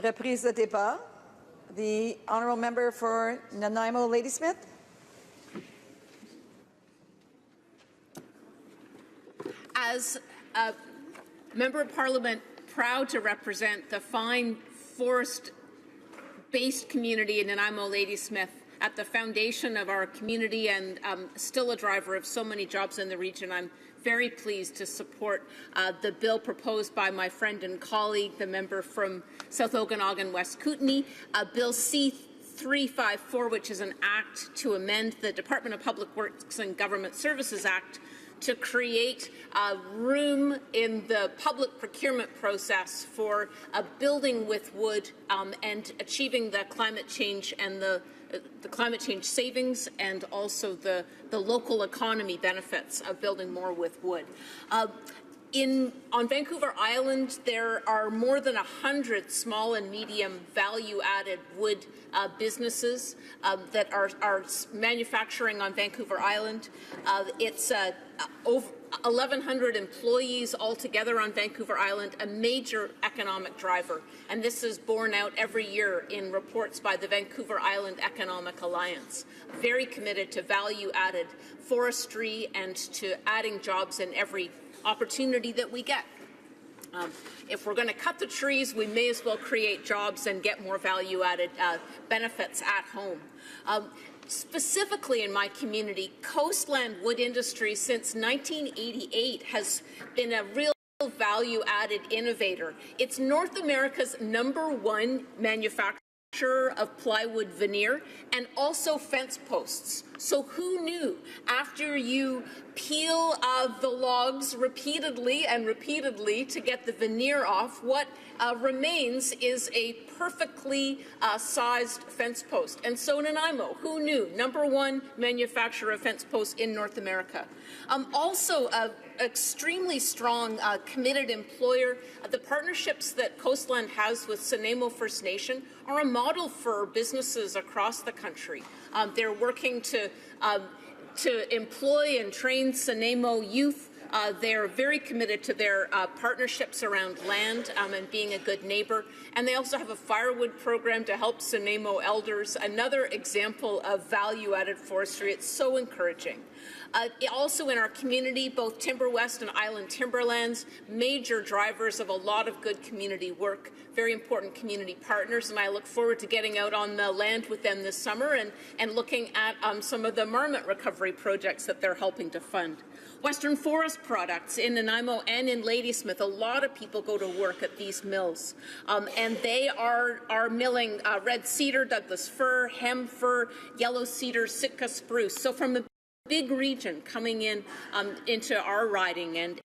Reprise de débat. The honourable member for Nanaimo Ladysmith. As a Member of Parliament proud to represent the fine forest-based community in Nanaimo Ladysmith at the foundation of our community and still a driver of so many jobs in the region, I'm very pleased to support the bill proposed by my friend and colleague, the member from South Okanagan, West Kootenay, Bill C-354, which is an act to amend the Department of Public Works and Government Services Act to create room in the public procurement process for building with wood and achieving the climate change and the climate change savings and also the local economy benefits of building more with wood. On Vancouver Island, there are more than 100 small and medium value-added wood businesses that are manufacturing on Vancouver Island. It's over 1,100 employees altogether on Vancouver Island, a major economic driver. And this is borne out every year in reports by the Vancouver Island Economic Alliance. Very committed to value-added forestry and to adding jobs in every opportunity that we get. If we're going to cut the trees, we may as well create jobs and get more value-added benefits at home. Specifically in my community, Coastland Wood Industries since 1988 has been a real value-added innovator. It's North America's #1 manufacturer of plywood veneer and also fence posts. So who knew? After you peel the logs repeatedly and repeatedly to get the veneer off, what remains is a perfectly sized fence post. And so Nanaimo, who knew? #1 manufacturer of fence posts in North America. Also, extremely strong, committed employer. The partnerships that Coastland has with Nanaimo First Nation are a model for businesses across the country. They're working to employ and train Nanaimo youth. They're very committed to their partnerships around land and being a good neighbour. And they also have a firewood program to help Nanaimo elders. Another example of value-added forestry. It's so encouraging. Also in our community, both Timber West and Island Timberlands, major drivers of a lot of good community work, very important community partners, and I look forward to getting out on the land with them this summer and looking at some of the marmot recovery projects that they're helping to fund. Western Forest Products in Nanaimo and in Ladysmith, a lot of people go to work at these mills, and they are milling red cedar, Douglas fir, hem fir, yellow cedar, Sitka spruce. So from the big region coming in into our riding and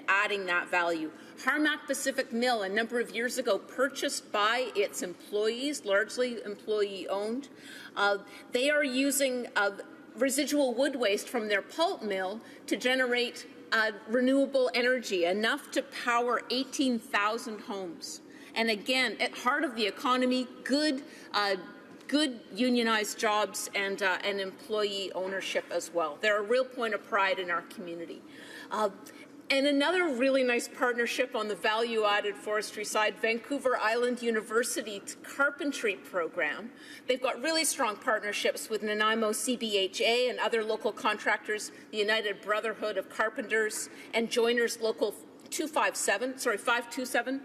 adding that value. Harmac Pacific Mill, a number of years ago, purchased by its employees, largely employee-owned. They are using residual wood waste from their pulp mill to generate renewable energy, enough to power 18,000 homes. And again, at heart of the economy, good unionized jobs and employee ownership as well. They're a real point of pride in our community. And another really nice partnership on the value-added forestry side, Vancouver Island University's carpentry program. They've got really strong partnerships with Nanaimo CBHA and other local contractors, the United Brotherhood of Carpenters and Joiners Local 527.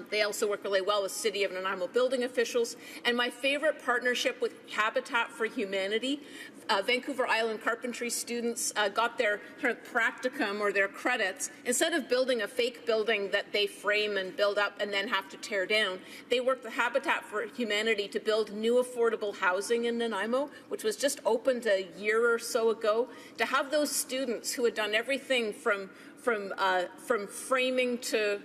They also work really well with City of Nanaimo building officials. And my favorite partnership with Habitat for Humanity, Vancouver Island carpentry students got their practicum or their credits. Instead of building a fake building that they frame and build up and then have to tear down, they worked with Habitat for Humanity to build new affordable housing in Nanaimo, which was just opened a year or so ago. To have those students who had done everything from framing to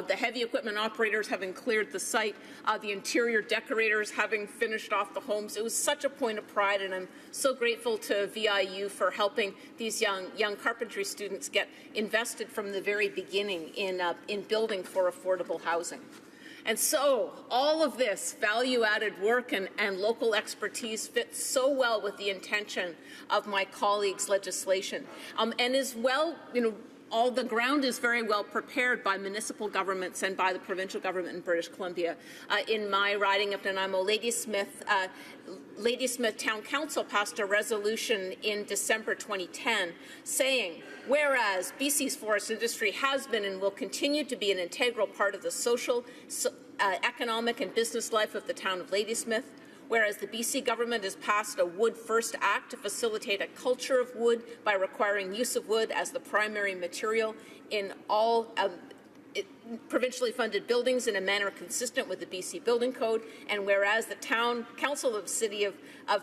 the heavy equipment operators having cleared the site, the interior decorators having finished off the homes. It was such a point of pride, and I'm so grateful to VIU for helping these young carpentry students get invested from the very beginning in building for affordable housing. And so all of this value-added work and local expertise fits so well with the intention of my colleagues' legislation, and is well, all the ground is very well prepared by municipal governments and by the provincial government in British Columbia. In my riding of Nanaimo, Ladysmith Town Council passed a resolution in December 2010 saying, whereas BC's forest industry has been and will continue to be an integral part of the social, economic and business life of the town of Ladysmith, whereas the BC government has passed a Wood First Act to facilitate a culture of wood by requiring use of wood as the primary material in all provincially funded buildings in a manner consistent with the BC Building Code, and whereas the Town Council of City of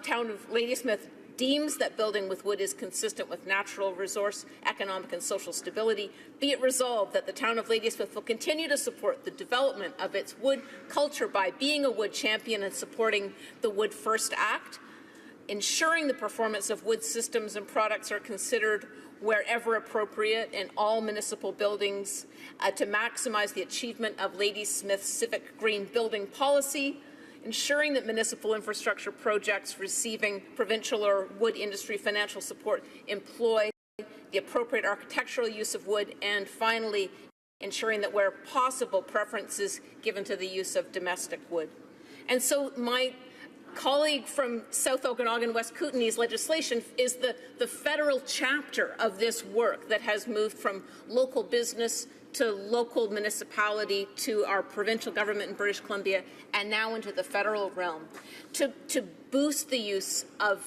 Town of Ladysmith deems that building with wood is consistent with natural resource, economic and social stability, be it resolved that the town of Ladysmith will continue to support the development of its wood culture by being a wood champion and supporting the Wood First Act, ensuring the performance of wood systems and products are considered wherever appropriate in all municipal buildings to maximize the achievement of Ladysmith's civic green building policy, ensuring that municipal infrastructure projects receiving provincial or wood industry financial support employ the appropriate architectural use of wood, and finally, ensuring that where possible, preference is given to the use of domestic wood. And so my colleague from South Okanagan, West Kootenay's legislation is the federal chapter of this work that has moved from local business to local municipality to our provincial government in British Columbia and now into the federal realm to boost the use of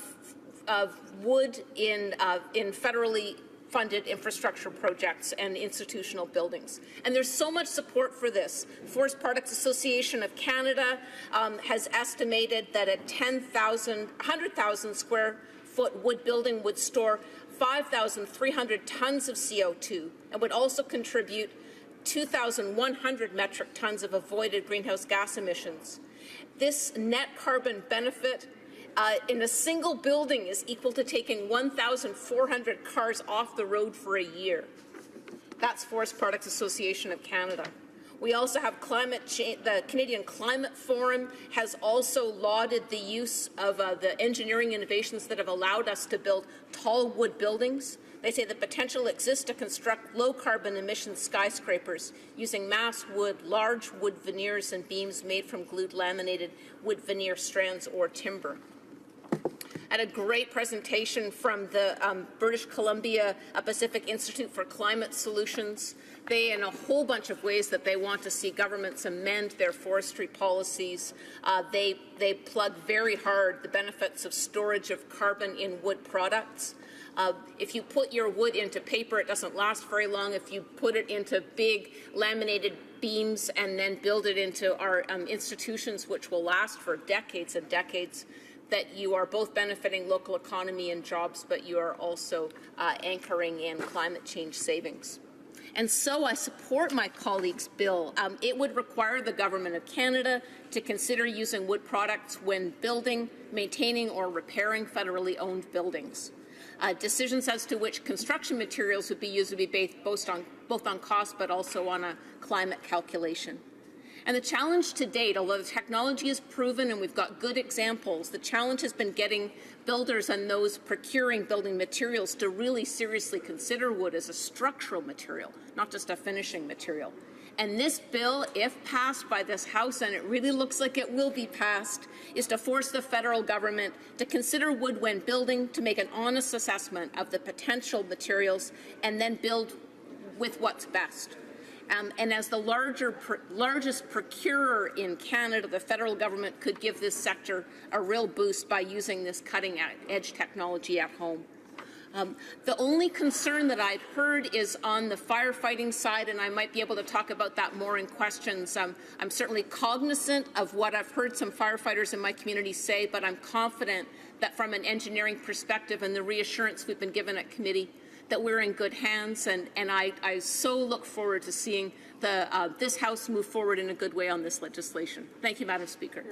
wood in federally funded infrastructure projects and institutional buildings. And there's so much support for this. Forest Products Association of Canada has estimated that a 100,000 square foot wood building would store 5,300 tons of CO2 and would also contribute 2,100 metric tons of avoided greenhouse gas emissions. This net carbon benefit in a single building is equal to taking 1,400 cars off the road for a year. That's Forest Products Association of Canada. We also have climate change. The Canadian Climate Forum has also lauded the use of the engineering innovations that have allowed us to build tall wood buildings. They say the potential exists to construct low-carbon emission skyscrapers using mass wood, large wood veneers and beams made from glued laminated wood veneer strands or timber. I had a great presentation from the British Columbia Pacific Institute for Climate Solutions. They, in a whole bunch of ways that they want to see governments amend their forestry policies, they plug very hard the benefits of storage of carbon in wood products. If you put your wood into paper, it doesn't last very long. If you put it into big laminated beams and then build it into our institutions, which will last for decades and decades, that you are both benefiting local economy and jobs, but you are also anchoring in climate change savings. And so I support my colleague's bill. It would require the Government of Canada to consider using wood products when building, maintaining, or repairing federally owned buildings. Decisions as to which construction materials would be used would be based both on cost but also on a climate calculation. And the challenge to date, although the technology is proven and we've got good examples, the challenge has been getting builders and those procuring building materials to really seriously consider wood as a structural material, not just a finishing material. And this bill, if passed by this House, and it really looks like it will be passed, is to force the federal government to consider wood when building, to make an honest assessment of the potential materials, and then build with what's best. And as the largest procurer in Canada, the federal government could give this sector a real boost by using this cutting-edge technology at home. The only concern that I've heard is on the firefighting side, and I might be able to talk about that more in questions. I'm certainly cognizant of what I've heard some firefighters in my community say, but I'm confident that from an engineering perspective and the reassurance we've been given at committee, that we're in good hands, and I so look forward to seeing this House move forward in a good way on this legislation. Thank you, Madam Speaker.